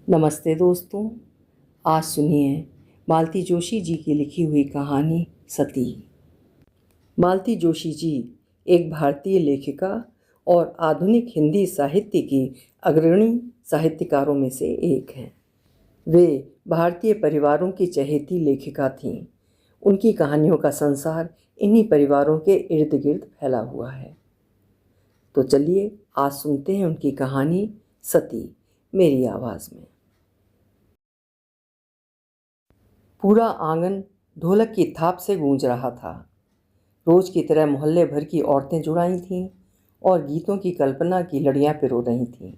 नमस्ते दोस्तों। आज सुनिए मालती जोशी जी की लिखी हुई कहानी सती। मालती जोशी जी एक भारतीय लेखिका और आधुनिक हिंदी साहित्य की अग्रणी साहित्यकारों में से एक हैं। वे भारतीय परिवारों की चहेती लेखिका थीं। उनकी कहानियों का संसार इन्हीं परिवारों के इर्द गिर्द फैला हुआ है। तो चलिए आज सुनते हैं उनकी कहानी सती मेरी आवाज़ में। पूरा आंगन ढोलक की थाप से गूंज रहा था। रोज की तरह मोहल्ले भर की औरतें जुड़ाई थीं और गीतों की कल्पना की लड़ियां पिरो रही थीं।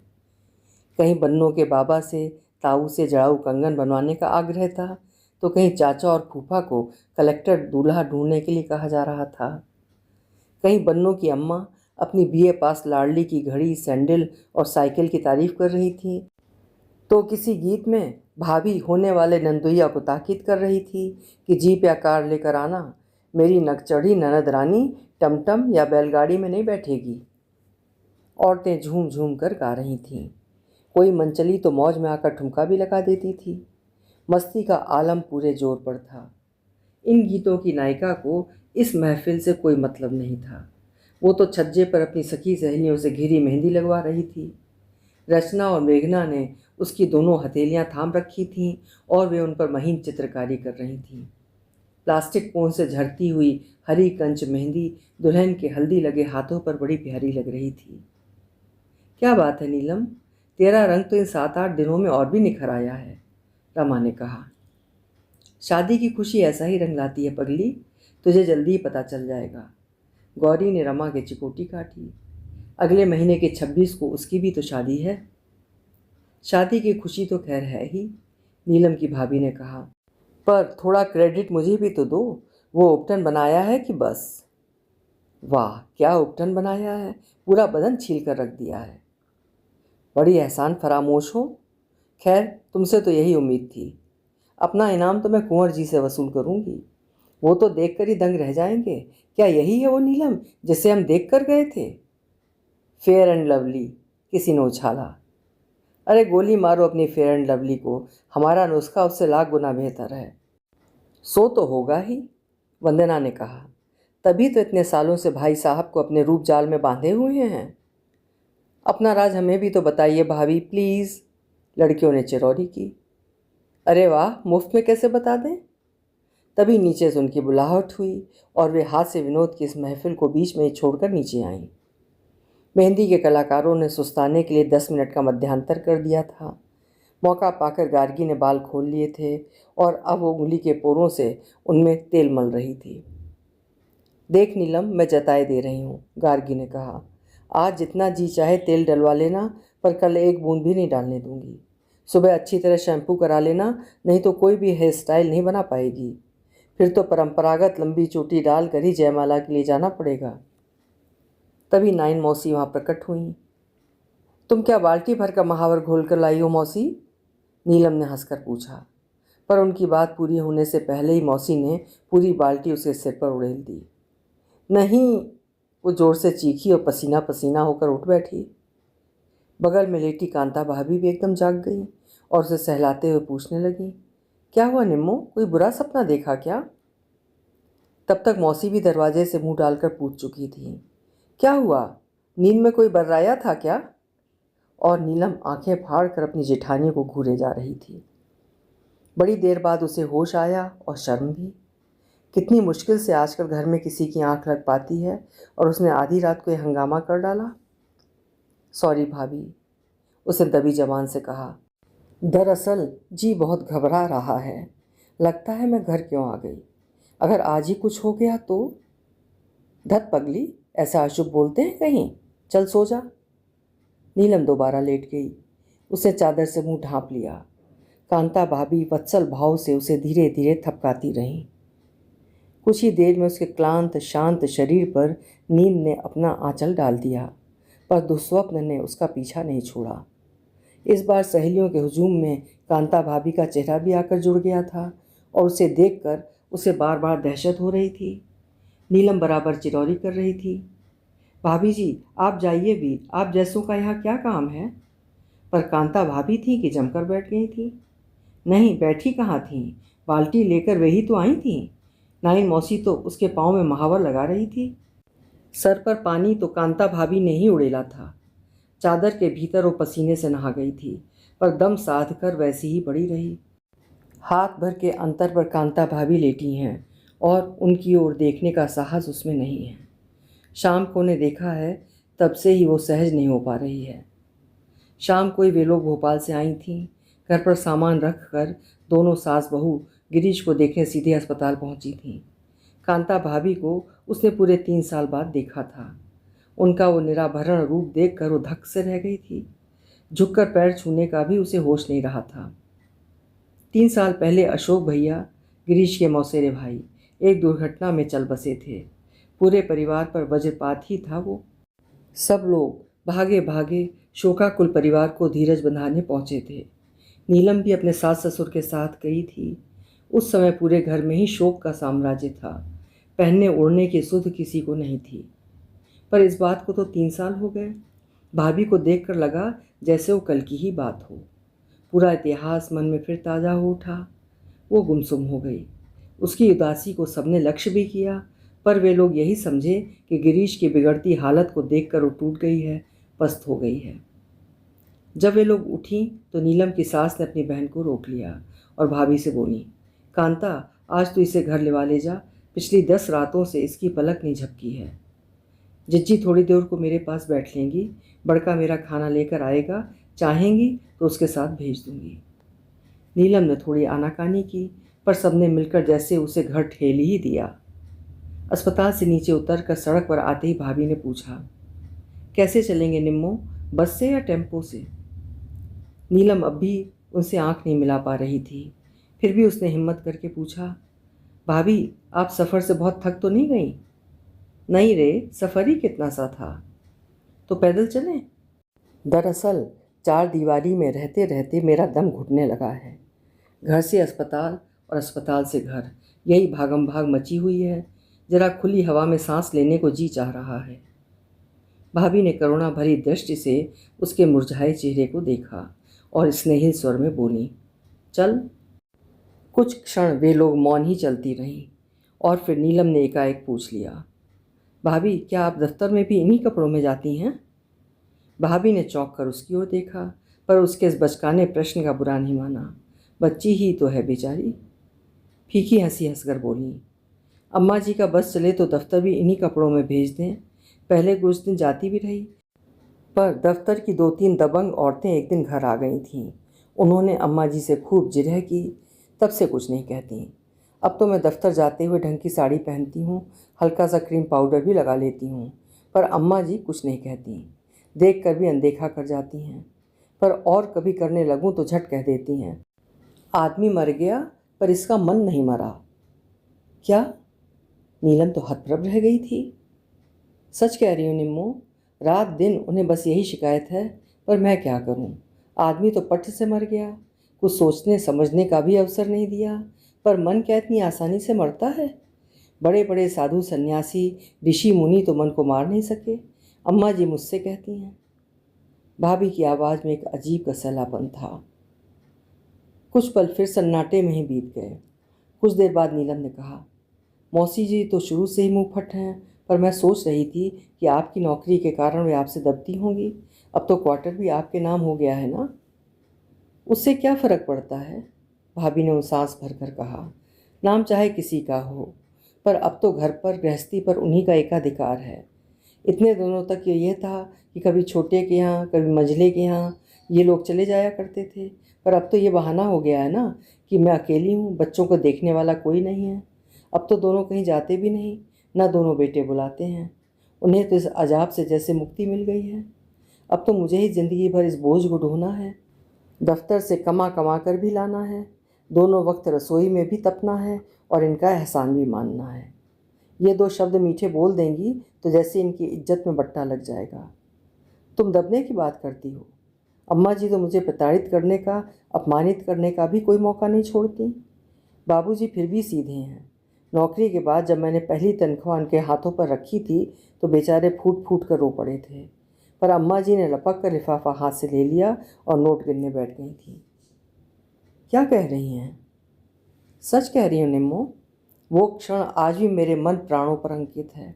कहीं बन्नों के बाबा से ताऊ से जड़ाऊ कंगन बनवाने का आग्रह था, तो कहीं चाचा और फूफा को कलेक्टर दूल्हा ढूंढने के लिए कहा जा रहा था। कहीं बन्नों की अम्मा अपनी बीए पास लाडली की घड़ी, सैंडल और साइकिल की तारीफ कर रही थी, तो किसी गीत में भाभी होने वाले नंदोइया को ताकीद कर रही थी कि जीप या कार लेकर आना, मेरी नकचढ़ी ननद रानी टमटम या बैलगाड़ी में नहीं बैठेगी। औरतें झूम झूम कर गा रही थीं। कोई मनचली तो मौज में आकर ठुमका भी लगा देती थी। मस्ती का आलम पूरे जोर पर था। इन गीतों की नायिका को इस महफिल से कोई मतलब नहीं था। वो तो छज्जे पर अपनी सखी सहेलियों से घिरी मेहंदी लगवा रही थी। रचना और मेघना ने उसकी दोनों हथेलियां थाम रखी थीं और वे उन पर महीन चित्रकारी कर रही थीं। प्लास्टिक पोंछ से झरती हुई हरी कंच मेहंदी दुल्हन के हल्दी लगे हाथों पर बड़ी प्यारी लग रही थी। क्या बात है नीलम, तेरा रंग तो इन 7-8 दिनों में और भी निखर आया है, रमा ने कहा। शादी की खुशी ऐसा ही रंग लाती है पगली, तुझे जल्दी ही पता चल जाएगा। गौरी ने रमा की चिकोटी काटी। अगले महीने के 26 को उसकी भी तो शादी है। शादी की खुशी तो खैर है ही, नीलम की भाभी ने कहा, पर थोड़ा क्रेडिट मुझे भी तो दो। वो उपटन बनाया है कि बस? वाह, क्या उपटन बनाया है, पूरा बदन छील कर रख दिया है। बड़ी एहसान फरामोश हो। खैर, तुमसे तो यही उम्मीद थी। अपना इनाम तो मैं कुंवर जी से वसूल करूंगी। वो तो देख कर ही दंग रह जाएंगे। क्या यही है वो नीलम जिसे हम देख कर गए थे? फेयर एंड लवली, किसी ने उछाला। अरे गोली मारो अपनी फेयर एंड लवली को, हमारा नुस्खा उससे लाख गुना बेहतर है। सो तो होगा ही, वंदना ने कहा। तभी तो इतने सालों से भाई साहब को अपने रूप जाल में बांधे हुए हैं। अपना राज हमें भी तो बताइए भाभी प्लीज़, लड़कियों ने चिरौरी की। अरे वाह, मुफ्त में कैसे बता दें? तभी नीचे से उनकी बुलाहट हुई और वे हास्य विनोद की इस महफिल को बीच में ही छोड़कर नीचे आईं। मेहंदी के कलाकारों ने सुस्ताने के लिए 10 मिनट का मध्यांतर कर दिया था। मौका पाकर गार्गी ने बाल खोल लिए थे और अब वो उंगली के पोरों से उनमें तेल मल रही थी। देख नीलम, मैं जताए दे रही हूँ, गार्गी ने कहा। आज जितना जी चाहे तेल डलवा लेना, पर कल एक बूंद भी नहीं डालने दूंगी। सुबह अच्छी तरह शैम्पू करा लेना, नहीं तो कोई भी हेयर स्टाइल नहीं बना पाएगी। फिर तो परंपरागत लंबी चोटी डाल कर ही जयमाला के लिए जाना पड़ेगा। तभी नाइन मौसी वहाँ प्रकट हुई। तुम क्या बाल्टी भर का महावर घोल कर लाई हो मौसी? नीलम ने हंसकर पूछा, पर उनकी बात पूरी होने से पहले ही मौसी ने पूरी बाल्टी उसके सिर पर उड़ेल दी। नहीं, वो जोर से चीखी और पसीना पसीना होकर उठ बैठी। बगल में लेटी कांता भाभी भी एकदम जाग गई और उसे सहलाते हुए पूछने लगी, क्या हुआ निम्मो, कोई बुरा सपना देखा क्या? तब तक मौसी भी दरवाजे से मुंह डालकर पूछ चुकी थी, क्या हुआ, नींद में कोई बर्राया था क्या? और नीलम आंखें फाड़ कर अपनी जेठानी को घूरे जा रही थी। बड़ी देर बाद उसे होश आया और शर्म भी। कितनी मुश्किल से आजकल घर में किसी की आंख लग पाती है और उसने आधी रात को यह हंगामा कर डाला। सॉरी भाभी, उसने दबी जबान से कहा। दरअसल जी बहुत घबरा रहा है, लगता है मैं घर क्यों आ गई। अगर आज ही कुछ हो गया तो? धत पगली, ऐसा अशुभ बोलते हैं कहीं, चल सो जा। नीलम दोबारा लेट गई। उसने चादर से मुंह ढांप लिया। कांता भाभी वत्सल भाव से उसे धीरे धीरे थपकाती रहीं। कुछ ही देर में उसके क्लांत शांत शरीर पर नींद ने अपना आंचल डाल दिया, पर दुस्वप्न ने उसका पीछा नहीं छोड़ा। इस बार सहेलियों के हुजूम में कांता भाभी का चेहरा भी आकर जुड़ गया था और उसे देखकर उसे बार बार दहशत हो रही थी। नीलम बराबर चिरौरी कर रही थी। भाभी जी, आप जाइए भी, आप जैसों का यहाँ क्या काम है? पर कांता भाभी थी कि जमकर बैठ गई थी। नहीं, बैठी कहाँ थी, बाल्टी लेकर वही तो आई थी। नाइन मौसी तो उसके पाँव में महावर लगा रही थी। सर पर पानी तो कांता भाभी ने ही उड़ेला था। चादर के भीतर वो पसीने से नहा गई थी, पर दम साध कर वैसी ही पड़ी रही। हाथ भर के अंतर पर कांता भाभी लेटी हैं और उनकी ओर देखने का साहस उसमें नहीं है। शाम को ने देखा है, तब से ही वो सहज नहीं हो पा रही है। शाम को ही वे लोग भोपाल से आई थीं। घर पर सामान रख कर दोनों सास बहू गिरीश को देखने सीधे अस्पताल पहुंची थीं। कांता भाभी को उसने पूरे 3 साल बाद देखा था। उनका वो निराभरण रूप देखकर वो धक्क से रह गई थी। झुककर पैर छूने का भी उसे होश नहीं रहा था। 3 साल पहले अशोक भैया, गिरीश के मौसेरे भाई, एक दुर्घटना में चल बसे थे। पूरे परिवार पर वज्रपात ही था वो। सब लोग भागे भागे शोकाकुल परिवार को धीरज बंधाने पहुंचे थे। नीलम भी अपने सास ससुर के साथ गई थी। उस समय पूरे घर में ही शोक का साम्राज्य था। पहनने ओढ़ने की सुध किसी को नहीं थी। पर इस बात को तो 3 साल हो गए। भाभी को देखकर लगा जैसे वो कल की ही बात हो। पूरा इतिहास मन में फिर ताज़ा हो उठा। वो गुमसुम हो गई। उसकी उदासी को सबने लक्ष्य भी किया, पर वे लोग यही समझे कि गिरीश की बिगड़ती हालत को देखकर वो टूट गई है, पस्त हो गई है। जब वे लोग उठी तो नीलम की सास ने अपनी बहन को रोक लिया और भाभी से बोली, कांता, आज तो इसे घर लेवा ले जा। पिछली 10 रातों से इसकी पलक नहीं झपकी है। जिज्जी थोड़ी देर को मेरे पास बैठ लेंगी। बड़का मेरा खाना लेकर आएगा, चाहेंगी तो उसके साथ भेज दूंगी। नीलम ने थोड़ी आनाकानी की, पर सबने मिलकर जैसे उसे घर ठेल ही दिया। अस्पताल से नीचे उतरकर सड़क पर आते ही भाभी ने पूछा, कैसे चलेंगे निम्मो, बस से या टेम्पो से? नीलम अब भी उनसे आंख नहीं मिला पा रही थी। फिर भी उसने हिम्मत करके पूछा, भाभी, आप सफ़र से बहुत थक तो नहीं गई? नहीं रे, सफ़र ही कितना सा था। तो पैदल चलें? दरअसल 4 दीवारी में रहते रहते मेरा दम घुटने लगा है। घर से अस्पताल और अस्पताल से घर, यही भागम भाग मची हुई है। जरा खुली हवा में सांस लेने को जी चाह रहा है। भाभी ने करुणा भरी दृष्टि से उसके मुरझाए चेहरे को देखा और स्नेहिल स्वर में बोली, चल। कुछ क्षण वे लोग मौन ही चलती रहीं और फिर नीलम ने एकाएक पूछ लिया, भाभी, क्या आप दफ्तर में भी इन्हीं कपड़ों में जाती हैं? भाभी ने चौंक कर उसकी ओर देखा, पर उसके इस बचकाने प्रश्न का बुरा नहीं माना। बच्ची ही तो है बेचारी। फीकी हंसी हंसकर बोली, अम्मा जी का बस चले तो दफ्तर भी इन्हीं कपड़ों में भेज दें। पहले कुछ दिन जाती भी रही, पर दफ्तर की 2-3 दबंग औरतें एक दिन घर आ गई थीं। उन्होंने अम्मा जी से खूब जिरह की, तब से कुछ नहीं कहती। अब तो मैं दफ्तर जाते हुए ढंग की साड़ी पहनती हूँ, हल्का सा क्रीम पाउडर भी लगा लेती हूँ, पर अम्मा जी कुछ नहीं कहती। देख कर भी अनदेखा कर जाती हैं, पर और कभी करने लगूँ तो झट कह देती हैं, आदमी मर गया पर इसका मन नहीं मरा। क्या? नीलम तो हतप्रभ रह गई थी। सच कह रही हूँ निम्मो, रात दिन उन्हें बस यही शिकायत है, पर मैं क्या करूँ। आदमी तो पट से मर गया, कुछ सोचने समझने का भी अवसर नहीं दिया, पर मन क्या इतनी आसानी से मरता है? बड़े बड़े साधु सन्यासी ऋषि मुनि तो मन को मार नहीं सके, अम्मा जी मुझसे कहती हैं। भाभी की आवाज़ में एक अजीब कसलापन था। कुछ पल फिर सन्नाटे में ही बीत गए। कुछ देर बाद नीलम ने कहा, मौसी जी तो शुरू से ही मुँह फट हैं, पर मैं सोच रही थी कि आपकी नौकरी के कारण वे आपसे दबती होंगी। अब तो क्वार्टर भी आपके नाम हो गया है ना? उससे क्या फ़र्क पड़ता है? भाभी ने सांस भरकर कहा, नाम चाहे किसी का हो, पर अब तो घर पर गृहस्थी पर उन्हीं का एकाधिकार है। इतने दिनों तक ये था कि कभी छोटे के यहाँ, कभी मंझले के यहाँ ये लोग चले जाया करते थे, पर अब तो ये बहाना हो गया है ना कि मैं अकेली हूँ, बच्चों को देखने वाला कोई नहीं है। अब तो दोनों कहीं जाते भी नहीं, ना दोनों बेटे बुलाते हैं। उन्हें तो इस अजाब से जैसे मुक्ति मिल गई है। अब तो मुझे ही ज़िंदगी भर इस बोझ को ढोना है। दफ्तर से कमा कमा कर भी लाना है, दोनों वक्त रसोई में भी तपना है और इनका एहसान भी मानना है। ये 2 शब्द मीठे बोल देंगी तो जैसे इनकी इज्जत में बट्टा लग जाएगा। तुम दबने की बात करती हो? अम्मा जी तो मुझे प्रताड़ित करने का, अपमानित करने का भी कोई मौका नहीं छोड़ती। बाबूजी फिर भी सीधे हैं। नौकरी के बाद जब मैंने पहली तनख्वाह उनके हाथों पर रखी थी तो बेचारे फूट फूट कर रो पड़े थे, पर अम्मा जी ने लपक कर लिफाफा हाथ से ले लिया और नोट गिनने बैठ गई थी। क्या कह रही हैं? सच कह रही हूँ निम्मो। वो क्षण आज भी मेरे मन प्राणों पर अंकित है।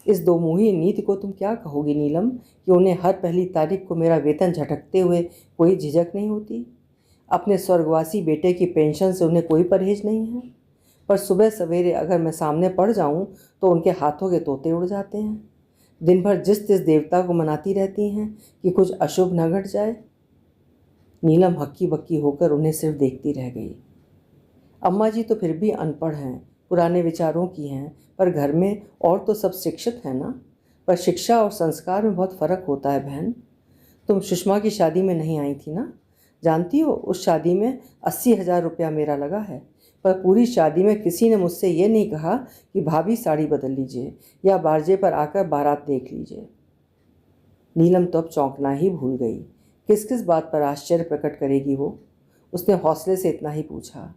इस दो मुही नीति को तुम क्या कहोगी नीलम, कि उन्हें हर पहली तारीख को मेरा वेतन झटकते हुए कोई झिझक नहीं होती? अपने स्वर्गवासी बेटे की पेंशन से उन्हें कोई परहेज नहीं है, पर सुबह सवेरे अगर मैं सामने पड़ जाऊं तो उनके हाथों के तोते उड़ जाते हैं। दिन भर जिस तिस देवता को मनाती रहती हैं कि कुछ अशुभ न घट जाए। नीलम हक्की बक्की होकर उन्हें सिर्फ देखती रह गई। अम्मा जी तो फिर भी अनपढ़ हैं, पुराने विचारों की हैं, पर घर में और तो सब शिक्षित हैं ना। पर शिक्षा और संस्कार में बहुत फ़र्क होता है बहन। तुम सुषमा की शादी में नहीं आई थी ना? जानती हो, उस शादी में 80,000 रुपया मेरा लगा है, पर पूरी शादी में किसी ने मुझसे ये नहीं कहा कि भाभी साड़ी बदल लीजिए या बारजे पर आकर बारात देख लीजिए। नीलम तो अब चौंकना ही भूल गई। किस किस बात पर आश्चर्य प्रकट करेगी वो? उसने हौसले से इतना ही पूछा,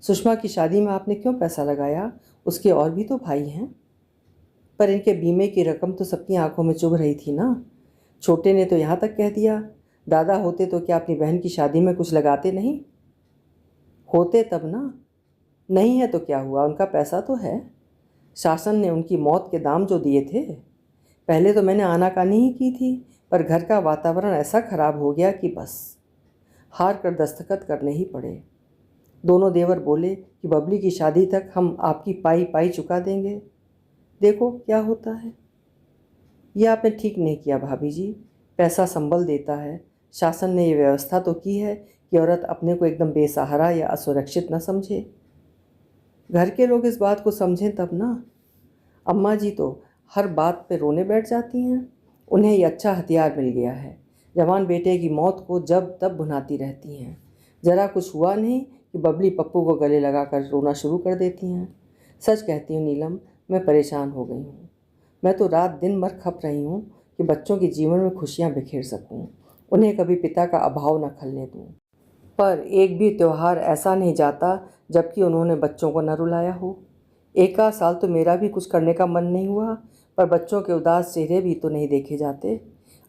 सुषमा की शादी में आपने क्यों पैसा लगाया? उसके और भी तो भाई हैं। पर इनके बीमे की रकम तो सबकी आंखों में चुभ रही थी ना। छोटे ने तो यहाँ तक कह दिया, दादा होते तो क्या अपनी बहन की शादी में कुछ लगाते नहीं? होते तब ना। नहीं है तो क्या हुआ, उनका पैसा तो है। शासन ने उनकी मौत के दाम जो दिए थे। पहले तो मैंने आनाकानी ही की थी, पर घर का वातावरण ऐसा खराब हो गया कि बस हार कर दस्तखत करने ही पड़े। दोनों देवर बोले कि बबली की शादी तक हम आपकी पाई पाई चुका देंगे। देखो क्या होता है। यह आपने ठीक नहीं किया भाभी जी। पैसा संबल देता है। शासन ने यह व्यवस्था तो की है कि औरत अपने को एकदम बेसहारा या असुरक्षित न समझे। घर के लोग इस बात को समझें तब ना। अम्मा जी तो हर बात पे रोने बैठ जाती हैं। उन्हें यह अच्छा हथियार मिल गया है। जवान बेटे की मौत को जब तब भुनाती रहती हैं। ज़रा कुछ हुआ नहीं कि बबली पप्पू को गले लगाकर रोना शुरू कर देती हैं। सच कहती हूँ नीलम, मैं परेशान हो गई हूँ। मैं तो रात दिन मर खप रही हूँ कि बच्चों के जीवन में खुशियाँ बिखेर सकूँ, उन्हें कभी पिता का अभाव न खलने दूँ। पर एक भी त्यौहार ऐसा नहीं जाता जबकि उन्होंने बच्चों को न रुलाया हो। एक आध साल तो मेरा भी कुछ करने का मन नहीं हुआ, पर बच्चों के उदास चेहरे भी तो नहीं देखे जाते।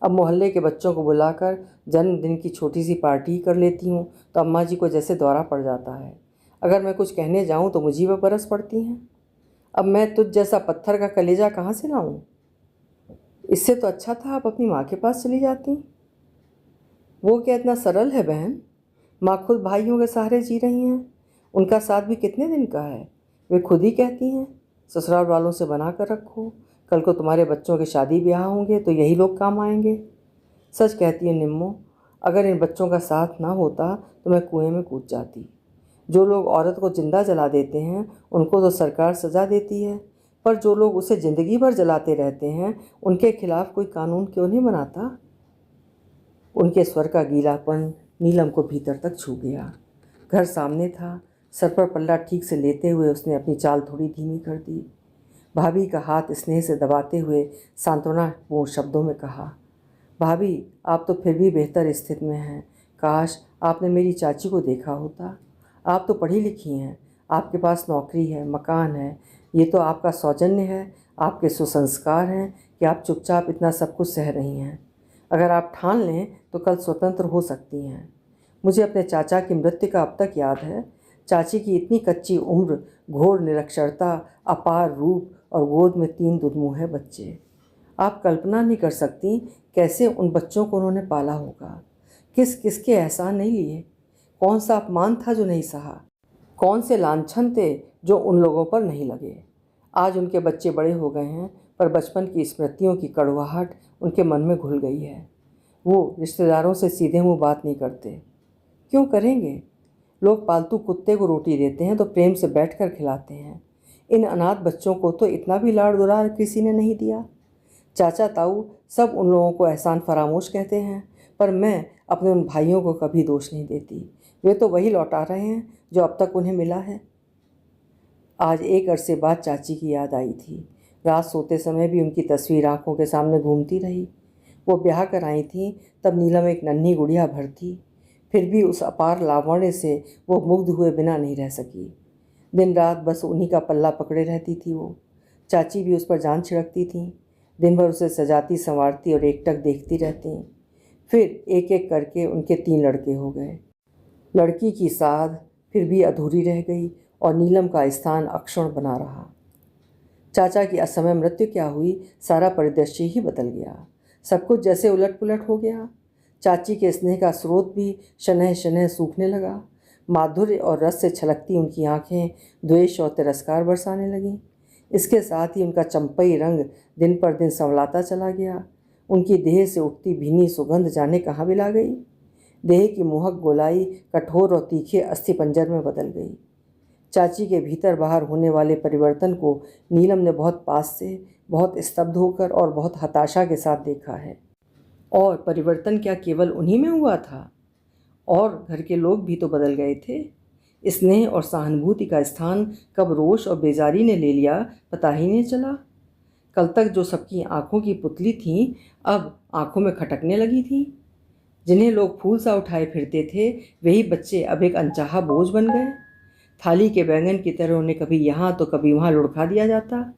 अब मोहल्ले के बच्चों को बुलाकर जन्मदिन की छोटी सी पार्टी कर लेती हूँ तो अम्मा जी को जैसे दौरा पड़ जाता है। अगर मैं कुछ कहने जाऊँ तो मुझी वह बरस पड़ती हैं। अब मैं तुझ जैसा पत्थर का कलेजा कहाँ से लाऊं? इससे तो अच्छा था आप अपनी माँ के पास चली जाती। वो क्या इतना सरल है बहन? माँ खुद भाइयों के सहारे जी रही हैं। उनका साथ भी कितने दिन का है। वे खुद ही कहती हैं, ससुराल वालों से बना कर रखो, कल को तुम्हारे बच्चों के शादी ब्याह होंगे तो यही लोग काम आएंगे। सच कहती है निम्मो, अगर इन बच्चों का साथ ना होता तो मैं कुएं में कूद जाती। जो लोग औरत को जिंदा जला देते हैं उनको तो सरकार सज़ा देती है, पर जो लोग उसे ज़िंदगी भर जलाते रहते हैं उनके खिलाफ कोई कानून क्यों नहीं बनाता? उनके स्वर का गीलापन नीलम को भीतर तक छू गया। घर सामने था। सर पर पल्ला ठीक से लेते हुए उसने अपनी चाल थोड़ी धीमी कर दी। भाभी का हाथ स्नेह से दबाते हुए सांत्वनापूर्ण शब्दों में कहा, भाभी आप तो फिर भी बेहतर स्थिति में हैं। काश आपने मेरी चाची को देखा होता। आप तो पढ़ी लिखी हैं, आपके पास नौकरी है, मकान है। ये तो आपका सौजन्य है, आपके सुसंस्कार हैं कि आप चुपचाप इतना सब कुछ सह रही हैं। अगर आप ठान लें तो कल स्वतंत्र हो सकती हैं। मुझे अपने चाचा की मृत्यु का अब तक याद है। चाची की इतनी कच्ची उम्र, घोर निरक्षरता, अपार रूप और गोद में 3 दुधमुहे बच्चे। आप कल्पना नहीं कर सकती कैसे उन बच्चों को उन्होंने पाला होगा। किस किसके एहसान नहीं लिए। कौन सा अपमान था जो नहीं सहा। कौन से लांछन थे जो उन लोगों पर नहीं लगे। आज उनके बच्चे बड़े हो गए हैं, पर बचपन की स्मृतियों की कड़वाहट उनके मन में घुल गई है। वो रिश्तेदारों से सीधे मुंह बात नहीं करते। क्यों करेंगे? लोग पालतू कुत्ते को रोटी देते हैं तो प्रेम से बैठकर खिलाते हैं। इन अनाथ बच्चों को तो इतना भी लाड़ दुलार किसी ने नहीं दिया। चाचा ताऊ सब उन लोगों को एहसान फरामोश कहते हैं, पर मैं अपने उन भाइयों को कभी दोष नहीं देती। वे तो वही लौटा रहे हैं जो अब तक उन्हें मिला है। आज एक अरसे बाद चाची की याद आई थी। रात सोते समय भी उनकी तस्वीर आंखों के सामने घूमती रही। वो ब्याह कर आई थी तब नीलम एक नन्ही गुड़िया भर थी। फिर भी उस अपार लावण्य से वो मुग्ध हुए बिना नहीं रह सकी। दिन रात बस उन्हीं का पल्ला पकड़े रहती थी वो। चाची भी उस पर जान छिड़कती थी। दिन भर उसे सजाती संवारती और एकटक देखती रहती। फिर एक एक करके उनके 3 लड़के हो गए। लड़की की साध फिर भी अधूरी रह गई और नीलम का स्थान अक्षुण्ण बना रहा। चाचा की असमय मृत्यु क्या हुई, सारा परिदृश्य ही बदल गया। सब कुछ जैसे उलट पुलट हो गया। चाची के स्नेह का स्रोत भी शनह शनह सूखने लगा। माधुर्य और रस से छलकती उनकी आंखें द्वेष और तिरस्कार बरसाने लगीं। इसके साथ ही उनका चंपई रंग दिन पर दिन संवलाता चला गया। उनकी देह से उठती भीनी सुगंध जाने कहाँ बिला गई। देह की मोहक गोलाई कठोर और तीखे अस्थिपंजर में बदल गई। चाची के भीतर बाहर होने वाले परिवर्तन को नीलम ने बहुत पास से, बहुत स्तब्ध होकर और बहुत हताशा के साथ देखा है। और परिवर्तन क्या केवल उन्हीं में हुआ था? और घर के लोग भी तो बदल गए थे। स्नेह और सहानुभूति का स्थान कब रोष और बेजारी ने ले लिया, पता ही नहीं चला। कल तक जो सबकी आंखों की पुतली थीं, अब आंखों में खटकने लगी थीं। जिन्हें लोग फूल सा उठाए फिरते थे, वही बच्चे अब एक अनचाहा बोझ बन गए। थाली के बैंगन की तरह उन्हें कभी यहाँ तो कभी वहाँ लुढ़का दिया जाता।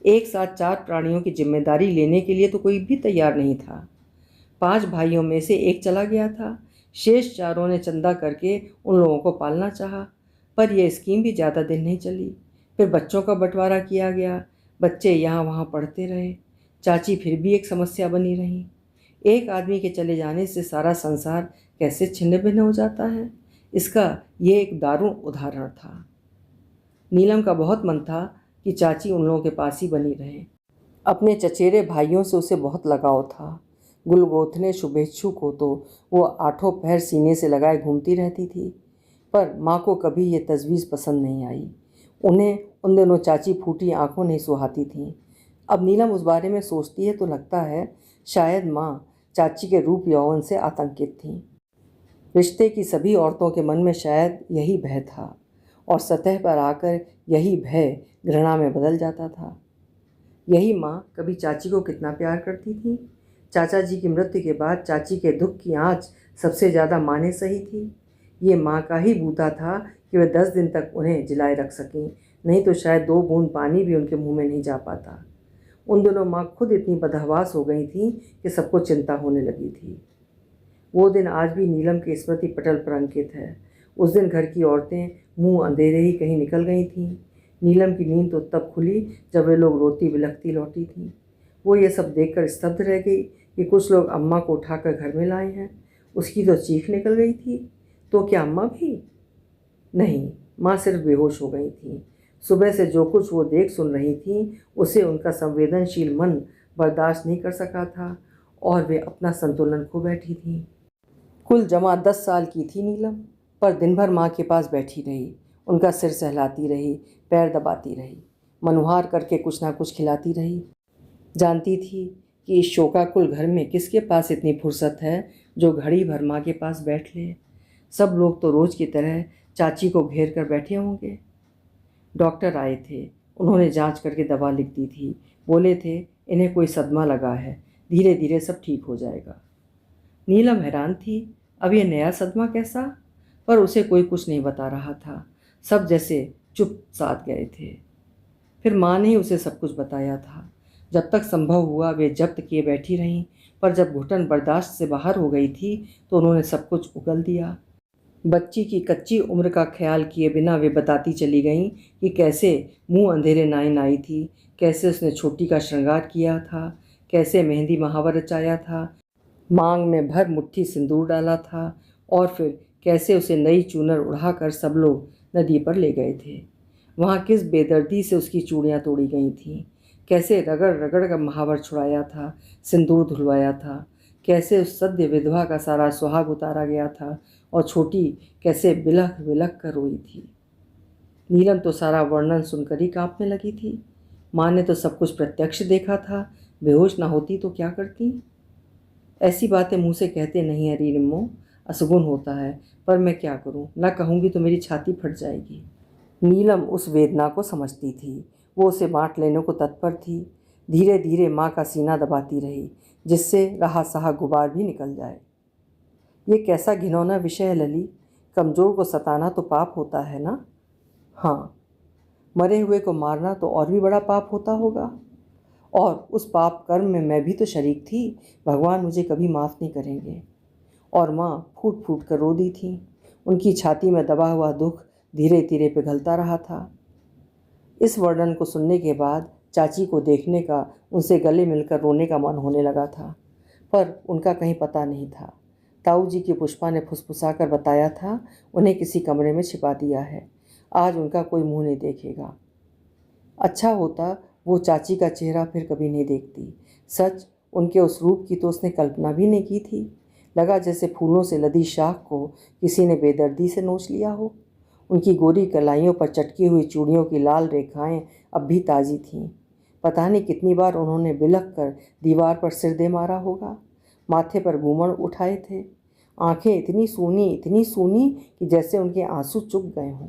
एक साथ 4 प्राणियों की जिम्मेदारी लेने के लिए तो कोई भी तैयार नहीं था। 5 भाइयों में से एक चला गया था। शेष 4 ने चंदा करके उन लोगों को पालना चाहा, पर यह स्कीम भी ज़्यादा दिन नहीं चली। फिर बच्चों का बंटवारा किया गया। बच्चे यहाँ वहाँ पढ़ते रहे। चाची फिर भी एक समस्या बनी रही। एक आदमी के चले जाने से सारा संसार कैसे छिन्न भिन्न हो जाता है, इसका ये एक दारुण उदाहरण था। नीलम का बहुत मन था कि चाची उन लोगों के पास ही बनी रहे। अपने चचेरे भाइयों से उसे बहुत लगाव था। गुलगोथने शुभेच्छु को तो वो 8 पहर सीने से लगाए घूमती रहती थी, पर माँ को कभी ये तजवीज़ पसंद नहीं आई। उन्हें उन दिनों चाची फूटी आंखों नहीं सुहाती थीं। अब नीलम उस बारे में सोचती है तो लगता है शायद माँ चाची के रूप यौवन से आतंकित थीं। रिश्ते की सभी औरतों के मन में शायद यही भय था, और सतह पर आकर यही भय घृणा में बदल जाता था। यही माँ कभी चाची को कितना प्यार करती थी। चाचा जी की मृत्यु के बाद चाची के दुख की आँच सबसे ज़्यादा माँ ने सही थी। ये माँ का ही बूता था कि वे 10 दिन तक उन्हें जिलाए रख सकें, नहीं तो शायद 2 बूंद पानी भी उनके मुंह में नहीं जा पाता। उन दिनों माँ खुद इतनी बदहवास हो गई थी कि सबको चिंता होने लगी थी। वो दिन आज भी नीलम के स्मृति पटल पर अंकित है। उस दिन घर की औरतें मुंह अंधेरे ही कहीं निकल गई थीं। नीलम की नींद तो तब खुली जब वे लोग रोती बिलखती लौटी थीं। वो ये सब देखकर स्तब्ध रह गई कि कुछ लोग अम्मा को उठाकर घर में लाए हैं। उसकी तो चीख निकल गई थी। तो क्या अम्मा भी? नहीं, माँ सिर्फ बेहोश हो गई थी। सुबह से जो कुछ वो देख सुन रही थी, उसे उनका संवेदनशील मन बर्दाश्त नहीं कर सका था और वे अपना संतुलन खो बैठी थीं। कुल जमा 10 साल की थी नीलम, पर दिन भर माँ के पास बैठी रही, उनका सिर सहलाती रही, पैर दबाती रही, मनुहार करके कुछ ना कुछ खिलाती रही। जानती थी कि इस शोकाकुल घर में किसके पास इतनी फुर्सत है जो घड़ी भर माँ के पास बैठ ले। सब लोग तो रोज़ की तरह चाची को घेर कर बैठे होंगे। डॉक्टर आए थे, उन्होंने जांच करके दवा लिख दी थी। बोले थे इन्हें कोई सदमा लगा है, धीरे धीरे सब ठीक हो जाएगा। नीलम हैरान थी, अब यह नया सदमा कैसा? पर उसे कोई कुछ नहीं बता रहा था। सब जैसे चुप साध गए थे। फिर माँ ने ही उसे सब कुछ बताया था। जब तक संभव हुआ वे जब्त किए बैठी रहीं, पर जब घुटन बर्दाश्त से बाहर हो गई थी तो उन्होंने सब कुछ उगल दिया। बच्ची की कच्ची उम्र का ख्याल किए बिना वे बताती चली गईं कि कैसे मुंह अंधेरे नाइन आई थी, कैसे उसने छोटी का श्रृंगार किया था, कैसे मेहंदी महावर रचाया था, मांग में भर मुट्ठी सिंदूर डाला था, और फिर कैसे उसे नई चूनर उड़ाकर सब लोग नदी पर ले गए थे। वहाँ किस बेदर्दी से उसकी चूड़ियाँ तोड़ी गई थीं, कैसे रगड़ रगड़ कर महावर छुड़ाया था, सिंदूर धुलवाया था, कैसे उस सद्य विधवा का सारा सुहाग उतारा गया था, और छोटी कैसे बिलख बिलख कर रोई थी। नीलम तो सारा वर्णन सुनकर ही काँपने लगी थी। माँ ने तो सब कुछ प्रत्यक्ष देखा था, बेहोश ना होती तो क्या करती? ऐसी बातें मुँह से कहते नहीं हरी निम्मो, असगुन होता है, पर मैं क्या करूँ, ना कहूँगी तो मेरी छाती फट जाएगी। नीलम उस वेदना को समझती थी, वो उसे बांट लेने को तत्पर थी। धीरे धीरे माँ का सीना दबाती रही, जिससे रहा सहा गुबार भी निकल जाए। ये कैसा घिनौना विषय है लली, कमज़ोर को सताना तो पाप होता है ना? हाँ, मरे हुए को मारना तो और भी बड़ा पाप होता होगा। और उस पाप कर्म में मैं भी तो शरीक थी। भगवान मुझे कभी माफ़ नहीं करेंगे। और माँ फूट फूट कर रो दी थी। उनकी छाती में दबा हुआ दुख धीरे धीरे पिघलता रहा था। इस वर्णन को सुनने के बाद चाची को देखने का, उनसे गले मिलकर रोने का मन होने लगा था, पर उनका कहीं पता नहीं था। ताऊ जी की पुष्पा ने फुसफुसाकर बताया था उन्हें किसी कमरे में छिपा दिया है, आज उनका कोई मुंह नहीं देखेगा। अच्छा होता वो चाची का चेहरा फिर कभी नहीं देखती। सच, उनके उस रूप की तो उसने कल्पना भी नहीं की थी। लगा जैसे फूलों से लदी शाख को किसी ने बेदर्दी से नोच लिया हो। उनकी गोरी कलाइयों पर चटकी हुई चूड़ियों की लाल रेखाएं अब भी ताज़ी थीं। पता नहीं कितनी बार उन्होंने बिलख कर दीवार पर सिर दे मारा होगा। माथे पर घूमड़ उठाए थे। आंखें इतनी सूनी कि जैसे उनके आंसू चुक गए हों।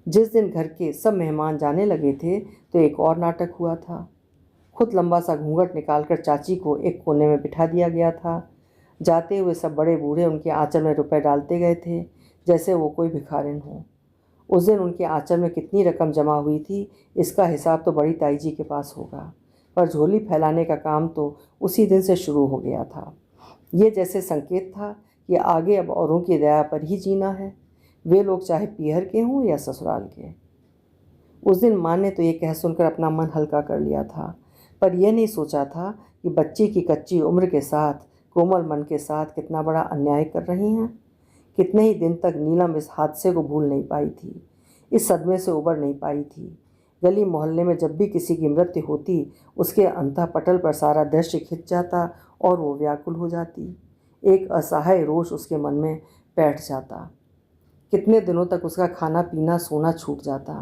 जिस दिन घर के सब मेहमान जाने लगे थे तो एक और नाटक हुआ था। खुद लंबा सा घूंघट निकालकर चाची को एक कोने में बिठा दिया गया था। जाते हुए सब बड़े बूढ़े उनके आंचल में रुपए डालते गए थे, जैसे वो कोई भिखारिन हो। उस दिन उनके आंचल में कितनी रकम जमा हुई थी, इसका हिसाब तो बड़ी ताई जी के पास होगा, पर झोली फैलाने का काम तो उसी दिन से शुरू हो गया था। ये जैसे संकेत था कि आगे अब औरों की दया पर ही जीना है, वे लोग चाहे पीहर के हों या ससुराल के। उस दिन माँ ने तो ये कह सुनकर अपना मन हल्का कर लिया था, पर यह नहीं सोचा था कि बच्ची की कच्ची उम्र के साथ, कोमल मन के साथ कितना बड़ा अन्याय कर रही हैं। कितने ही दिन तक नीलम इस हादसे को भूल नहीं पाई थी, इस सदमे से उबर नहीं पाई थी। गली मोहल्ले में जब भी किसी की मृत्यु होती, उसके अंतःपटल पर सारा दृश्य खिंच जाता और वो व्याकुल हो जाती। एक असहाय रोष उसके मन में बैठ जाता। कितने दिनों तक उसका खाना पीना सोना छूट जाता।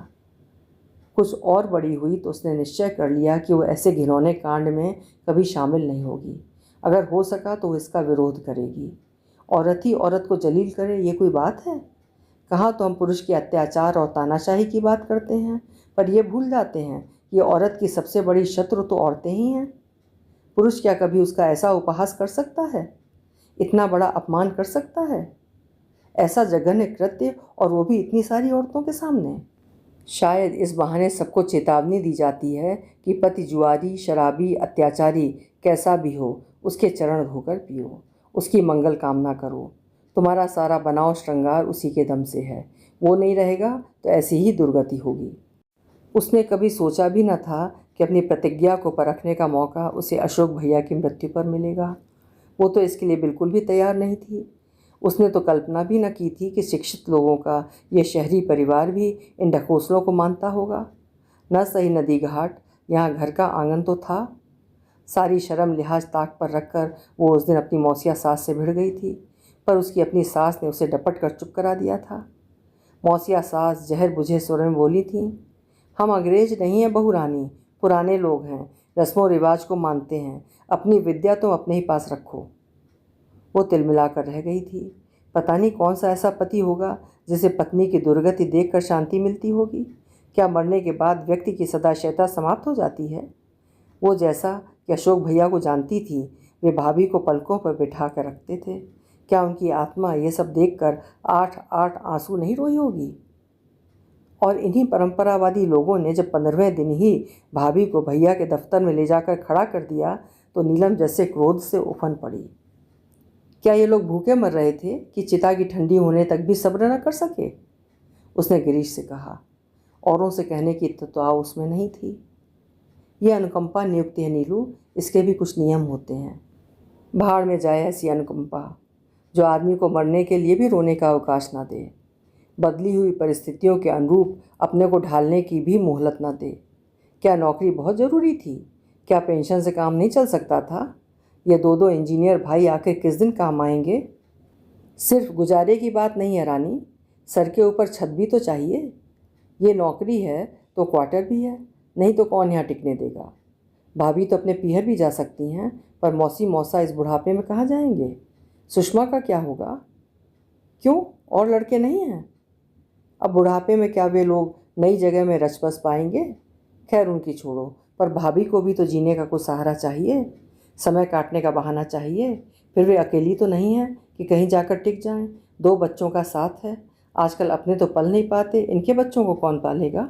कुछ और बड़ी हुई तो उसने निश्चय कर लिया कि वो ऐसे घिनौने कांड में कभी शामिल नहीं होगी। अगर हो सका तो वो इसका विरोध करेगी। औरत ही औरत को जलील करे, ये कोई बात है? कहाँ तो हम पुरुष के अत्याचार और तानाशाही की बात करते हैं, पर यह भूल जाते हैं कि औरत की सबसे बड़ी शत्रु तो औरतें ही हैं। पुरुष क्या कभी उसका ऐसा उपहास कर सकता है? इतना बड़ा अपमान कर सकता है? ऐसा जघन्य कृत्य, और वो भी इतनी सारी औरतों के सामने। शायद इस बहाने सबको चेतावनी दी जाती है कि पति जुआरी, शराबी, अत्याचारी कैसा भी हो, उसके चरण धोकर पियो, उसकी मंगल कामना करो। तुम्हारा सारा बनाव श्रृंगार उसी के दम से है, वो नहीं रहेगा तो ऐसी ही दुर्गति होगी। उसने कभी सोचा भी न था कि अपनी प्रतिज्ञा को परखने का मौका उसे अशोक भैया की मृत्यु पर मिलेगा। वो तो इसके लिए बिल्कुल भी तैयार नहीं थी। उसने तो कल्पना भी न की थी कि शिक्षित लोगों का यह शहरी परिवार भी इन ढकोसलों को मानता होगा। न सही नदी घाट, यहाँ घर का आंगन तो था। सारी शर्म लिहाज ताक पर रखकर वो उस दिन अपनी मौसिया सास से भिड़ गई थी, पर उसकी अपनी सास ने उसे डपट कर चुप करा दिया था। मौसिया सास जहर बुझे स्वर में बोली थी, हम अंग्रेज नहीं हैं बहू रानी, पुराने लोग हैं, रस्मों रिवाज को मानते हैं, अपनी विद्या तुम अपने ही पास रखो। वो तिलमिलाकर रह गई थी। पता नहीं कौन सा ऐसा पति होगा जिसे पत्नी की दुर्गति देखकर शांति मिलती होगी। क्या मरने के बाद व्यक्ति की सदाशयता समाप्त हो जाती है? वो जैसा कि अशोक भैया को जानती थी, वे भाभी को पलकों पर बिठा कर रखते थे। क्या उनकी आत्मा ये सब देखकर 8-8 आंसू नहीं रोई होगी? और इन्हीं परंपरावादी लोगों ने जब 15वें दिन ही भाभी को भैया के दफ्तर में ले जाकर खड़ा कर दिया तो नीलम जैसे क्रोध से उफन पड़ी। क्या ये लोग भूखे मर रहे थे कि चिता की ठंडी होने तक भी सब्र न कर सके? उसने गिरीश से कहा। औरों से कहने की इत्तेफाक उसमें नहीं थी। यह अनुकंपा नियुक्ति है नीलू, इसके भी कुछ नियम होते हैं। भाड़ में जाए ऐसी अनुकंपा जो आदमी को मरने के लिए भी रोने का अवकाश ना दे, बदली हुई परिस्थितियों के अनुरूप अपने को ढालने की भी मोहलत न दे। क्या नौकरी बहुत ज़रूरी थी? क्या पेंशन से काम नहीं चल सकता था? ये 2-2 इंजीनियर भाई आखिर किस दिन काम आएंगे? सिर्फ गुजारे की बात नहीं है रानी, सर के ऊपर छत भी तो चाहिए। ये नौकरी है तो क्वार्टर भी है, नहीं तो कौन यहाँ टिकने देगा? भाभी तो अपने पीहर भी जा सकती हैं, पर मौसी मौसा इस बुढ़ापे में कहाँ जाएंगे? सुषमा का क्या होगा? क्यों, और लड़के नहीं हैं? अब बुढ़ापे में क्या वे लोग नई जगह में रच बस पाएंगे? खैर उनकी छोड़ो, पर भाभी को भी तो जीने का कुछ सहारा चाहिए, समय काटने का बहाना चाहिए। फिर वे अकेली तो नहीं है कि कहीं जाकर टिक जाएं। 2 बच्चों का साथ है, आजकल अपने तो पल नहीं पाते, इनके बच्चों को कौन पालेगा?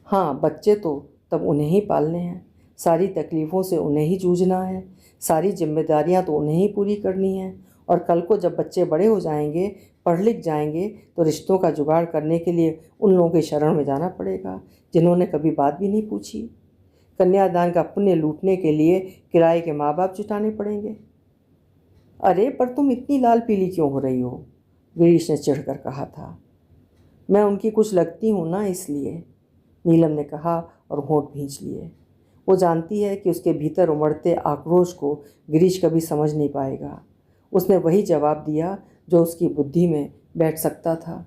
हाँ, बच्चे तो तब उन्हें ही पालने हैं, सारी तकलीफ़ों से उन्हें ही जूझना है, सारी जिम्मेदारियां तो उन्हें ही पूरी करनी है। और कल को जब बच्चे बड़े हो जाएंगे, पढ़ लिख जाएंगे, तो रिश्तों का जुगाड़ करने के लिए उन लोगों की शरण में जाना पड़ेगा जिन्होंने कभी बात भी नहीं पूछी। कन्यादान का पुण्य लूटने के लिए किराए के माँ बाप जुटाने पड़ेंगे। अरे पर तुम इतनी लाल पीली क्यों हो रही हो? गिरीश ने चिढ़कर कहा था। मैं उनकी कुछ लगती हूँ ना, इसलिए, नीलम ने कहा और होंठ भींच लिए। वो जानती है कि उसके भीतर उमड़ते आक्रोश को गिरीश कभी समझ नहीं पाएगा। उसने वही जवाब दिया जो उसकी बुद्धि में बैठ सकता था।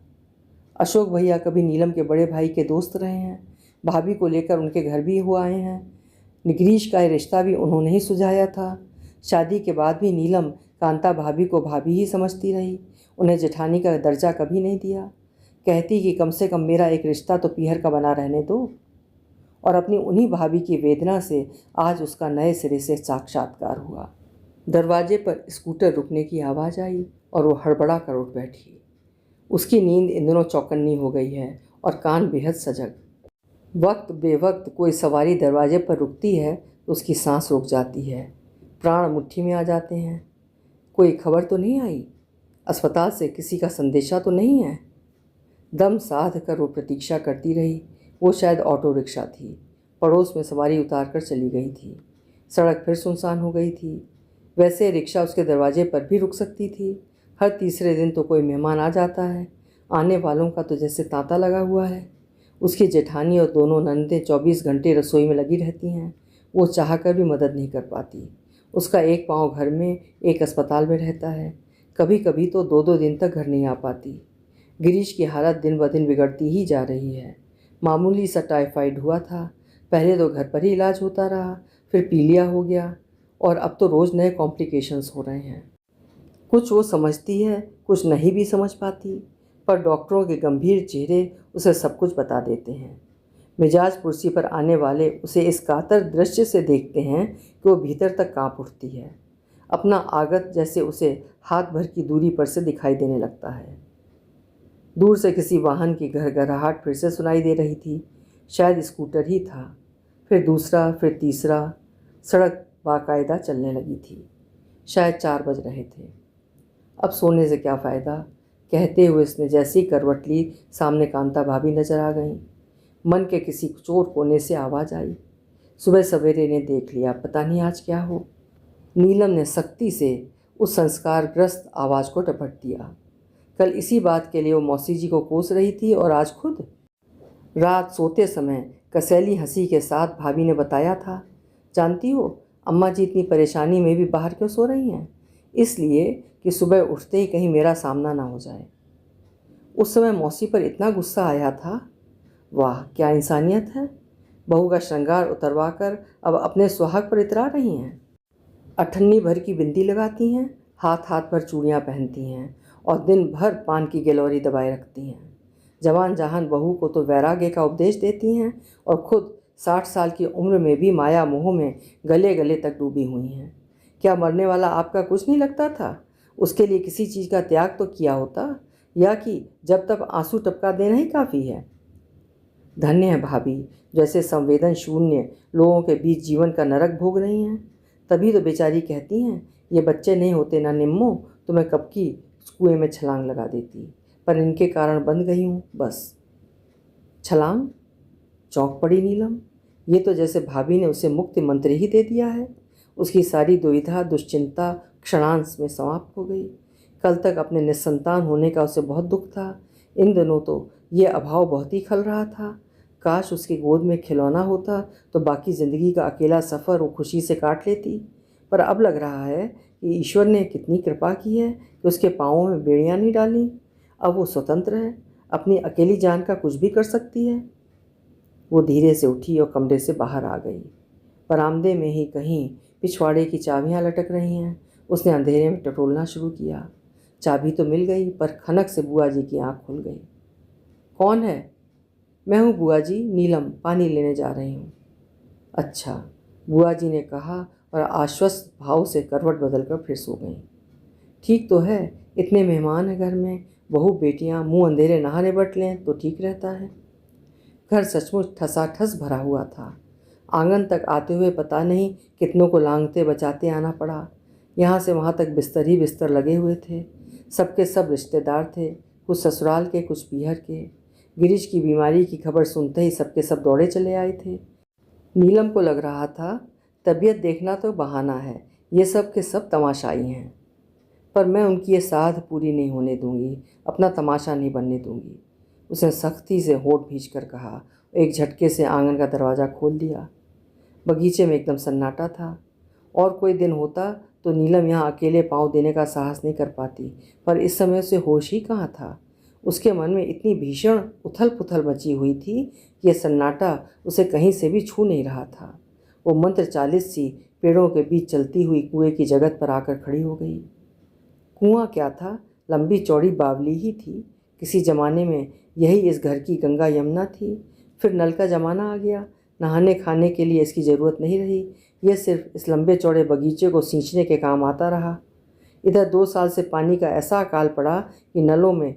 अशोक भैया कभी नीलम के बड़े भाई के दोस्त रहे हैं, भाभी को लेकर उनके घर भी हो आए हैं। गिरीश का रिश्ता भी उन्होंने ही सुझाया था। शादी के बाद भी नीलम कांता भाभी को भाभी ही समझती रही, उन्हें जेठानी का दर्जा कभी नहीं दिया। कहती कि कम से कम मेरा एक रिश्ता तो पीहर का बना रहने दो। और अपनी उन्हीं भाभी की वेदना से आज उसका नए सिरे से साक्षात्कार हुआ। दरवाजे पर स्कूटर रुकने की आवाज़ आई और वो हड़बड़ा कर उठ बैठी। उसकी नींद इन दिनों चौकन्नी हो गई है और कान बेहद सजग। वक्त बेवक्त कोई सवारी दरवाजे पर रुकती है तो उसकी सांस रुक जाती है, प्राण मुट्ठी में आ जाते हैं। कोई खबर तो नहीं आई? अस्पताल से किसी का संदेशा तो नहीं है? दम साध कर वो प्रतीक्षा करती रही। वो शायद ऑटो रिक्शा थी। पड़ोस में सवारी उतार कर चली गई थी। सड़क फिर सुनसान हो गई थी। वैसे रिक्शा उसके दरवाजे पर भी रुक सकती थी। हर तीसरे दिन तो कोई मेहमान आ जाता है। आने वालों का तो जैसे तांता लगा हुआ है। उसकी जेठानी और दोनों ननदें 24 घंटे रसोई में लगी रहती हैं। वो चाह कर भी मदद नहीं कर पाती। उसका एक पाँव घर में, एक अस्पताल में रहता है। कभी कभी तो 2-2 दिन तक घर नहीं आ पाती। गिरीश की हालत दिन ब दिन बिगड़ती ही जा रही है। मामूली सा टाइफाइड हुआ था, पहले तो घर पर ही इलाज होता रहा, फिर पीलिया हो गया और अब तो रोज़ नए कॉम्प्लिकेशंस हो रहे हैं। कुछ वो समझती है, कुछ नहीं भी समझ पाती, पर डॉक्टरों के गंभीर चेहरे उसे सब कुछ बता देते हैं। मिजाज कुर्सी पर आने वाले उसे इस कातर दृश्य से देखते हैं कि वो भीतर तक कांप उठती है। अपना आगत जैसे उसे हाथ भर की दूरी पर से दिखाई देने लगता है। दूर से किसी वाहन की घरघराहट फिर से सुनाई दे रही थी। शायद स्कूटर ही था। फिर दूसरा, फिर तीसरा। सड़क बाकायदा चलने लगी थी। शायद 4 बज रहे थे। अब सोने से क्या फ़ायदा, कहते हुए उसने जैसी करवट ली, सामने कांता भाभी नजर आ गईं। मन के किसी चोर कोने से आवाज़ आई। सुबह सवेरे ने देख लिया, पता नहीं आज क्या हो। नीलम ने सख्ती से उस संस्कारग्रस्त आवाज़ को टपट दिया। कल इसी बात के लिए वो मौसी जी को कोस रही थी और आज खुद। रात सोते समय कसैली हंसी के साथ भाभी ने बताया था, जानती हो अम्मा जी इतनी परेशानी में भी बाहर क्यों सो रही हैं? इसलिए कि सुबह उठते ही कहीं मेरा सामना ना हो जाए। उस समय मौसी पर इतना गुस्सा आया था। वाह क्या इंसानियत है। बहू का श्रृंगार उतरवा कर अब अपने सुहाग पर इतरा रही हैं। अठन्नी भर की बिंदी लगाती हैं, हाथ हाथ पर चूड़ियाँ पहनती हैं और दिन भर पान की गिलौरी दबाए रखती हैं। जवान जहान बहू को तो वैराग्य का उपदेश देती हैं और खुद 60 साल की उम्र में भी माया मोह में गले गले तक डूबी हुई हैं। क्या मरने वाला आपका कुछ नहीं लगता था? उसके लिए किसी चीज़ का त्याग तो किया होता, या कि जब तक आंसू टपका देना ही काफ़ी है? धन्य है भाभी, जैसे संवेदन शून्य लोगों के बीच जीवन का नरक भोग रही हैं। तभी तो बेचारी कहती हैं, ये बच्चे नहीं होते ना निम्मो तो मैं कब की कुएं में छलांग लगा देती, पर इनके कारण बंद गई हूँ बस। छलांग? चौंक पड़ी नीलम। ये तो जैसे भाभी ने उसे मुक्ति मंत्र ही दे दिया है। उसकी सारी दुविधा दुश्चिंता क्षणांश में समाप्त हो गई। कल तक अपने निस्संतान होने का उसे बहुत दुख था। इन दिनों तो ये अभाव बहुत ही खल रहा था। काश उसकी गोद में खिलौना होता तो बाकी ज़िंदगी का अकेला सफ़र वो खुशी से काट लेती। पर अब लग रहा है कि ईश्वर ने कितनी कृपा की है कि उसके पाँवों में बेड़ियाँ नहीं डाली। अब वो स्वतंत्र है, अपनी अकेली जान का कुछ भी कर सकती है। वो धीरे से उठी और कमरे से बाहर आ गई। बरामदे में ही कहीं पिछवाड़े की चाबियां लटक रही हैं। उसने अंधेरे में टटोलना शुरू किया। चाबी तो मिल गई, पर खनक से बुआ जी की आंख खुल गई। कौन है? मैं हूँ बुआ जी, नीलम, पानी लेने जा रही हूँ। अच्छा, बुआ जी ने कहा और आश्वस्त भाव से करवट बदलकर फिर सो गई। ठीक तो है, इतने मेहमान हैं घर में, बहू बेटियां मुंह अंधेरे नहा निबट लें तो ठीक रहता है। घर सचमुच ठसाठस भरा हुआ था। आंगन तक आते हुए पता नहीं कितनों को लांघते बचाते आना पड़ा। यहाँ से वहाँ तक बिस्तर ही बिस्तर लगे हुए थे। सबके सब रिश्तेदार थे, कुछ ससुराल के, कुछ पीहर के। गिरीश की बीमारी की खबर सुनते ही सबके सब दौड़े चले आए थे। नीलम को लग रहा था तबीयत देखना तो बहाना है, ये सब के सब तमाशाई हैं, पर मैं उनकी ये साध पूरी नहीं होने दूंगी, अपना तमाशा नहीं बनने दूंगी। उसने सख्ती से होठ भींच कर कहा। एक झटके से आंगन का दरवाज़ा खोल दिया। बगीचे में एकदम सन्नाटा था। और कोई दिन होता तो नीलम यहाँ अकेले पाँव देने का साहस नहीं कर पाती, पर इस समय उसे होश ही कहाँ था। उसके मन में इतनी भीषण उथल पुथल मची हुई थी कि यह सन्नाटा उसे कहीं से भी छू नहीं रहा था। वो मंत्र चालित सी पेड़ों के बीच चलती हुई कुएं की जगत पर आकर खड़ी हो गई। कुआं क्या था, लंबी चौड़ी बावली ही थी। किसी ज़माने में यही इस घर की गंगा यमुना थी। फिर नल का ज़माना आ गया, नहाने खाने के लिए इसकी ज़रूरत नहीं रही। यह सिर्फ इस लंबे चौड़े बगीचे को सींचने के काम आता रहा। इधर 2 साल से पानी का ऐसा अकाल पड़ा कि नलों में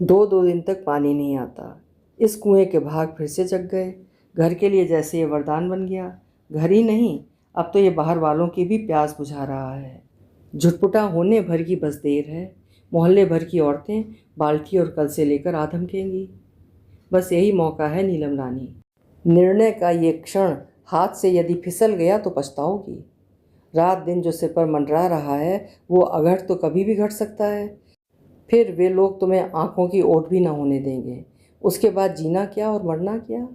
2-2 दिन तक पानी नहीं आता। इस कुएं के भाग फिर से जग गए। घर के लिए जैसे ये वरदान बन गया। घर ही नहीं, अब तो ये बाहर वालों की भी प्यास बुझा रहा है। झुटपुटा होने भर की बस देर है। मोहल्ले भर की औरतें बाल्टी और कल से लेकर आ धमकेंगी। बस यही मौका है नीलम रानी। निर्णय का ये क्षण हाथ से यदि फिसल गया तो पछताओगी। रात दिन जो सिर पर मंडरा रहा है वो अघट तो कभी भी घट सकता है। फिर वे लोग तुम्हें आंखों की ओट भी ना होने देंगे। उसके बाद जीना क्या और मरना क्या,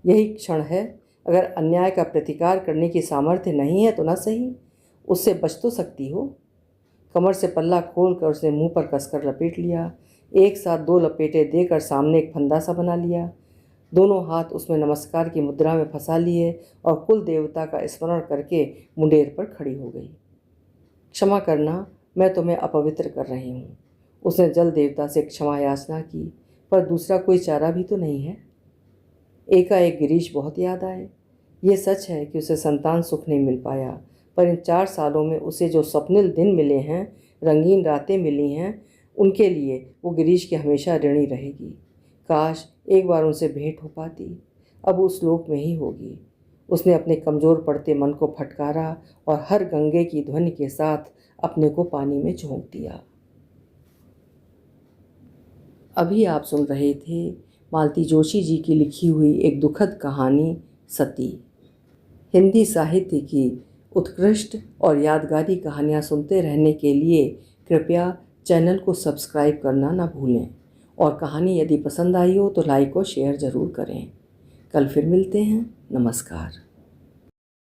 यही क्षण है। अगर अन्याय का प्रतिकार करने की सामर्थ्य नहीं है तो ना सही, उससे बच तो सकती हो। कमर से पल्ला खोल कर उसने मुंह पर कसकर लपेट लिया। एक साथ 2 लपेटे देकर सामने एक फंदा सा बना लिया। दोनों हाथ उसमें नमस्कार की मुद्रा में फंसा लिए और कुल देवता का स्मरण करके मुंडेर पर खड़ी हो गई। क्षमा करना, मैं तुम्हें अपवित्र कर रही हूँ। उसने जल देवता से क्षमा याचना की, पर दूसरा कोई चारा भी तो नहीं है। एकाएक गिरीश बहुत याद आए। ये सच है कि उसे संतान सुख नहीं मिल पाया, पर इन 4 सालों में उसे जो स्वप्निल दिन मिले हैं, रंगीन रातें मिली हैं, उनके लिए वो गिरीश की हमेशा ऋणी रहेगी। काश एक बार उनसे भेंट हो पाती। अब उस लोक में ही होगी। उसने अपने कमज़ोर पड़ते मन को फटकारा और हर गंगे की ध्वनि के साथ अपने को पानी में झोंक दिया। अभी आप सुन रहे थे मालती जोशी जी की लिखी हुई एक दुखद कहानी सती। हिंदी साहित्य की उत्कृष्ट और यादगारी कहानियाँ सुनते रहने के लिए कृपया चैनल को सब्सक्राइब करना ना भूलें, और कहानी यदि पसंद आई हो तो लाइक और शेयर ज़रूर करें। कल फिर मिलते हैं। नमस्कार।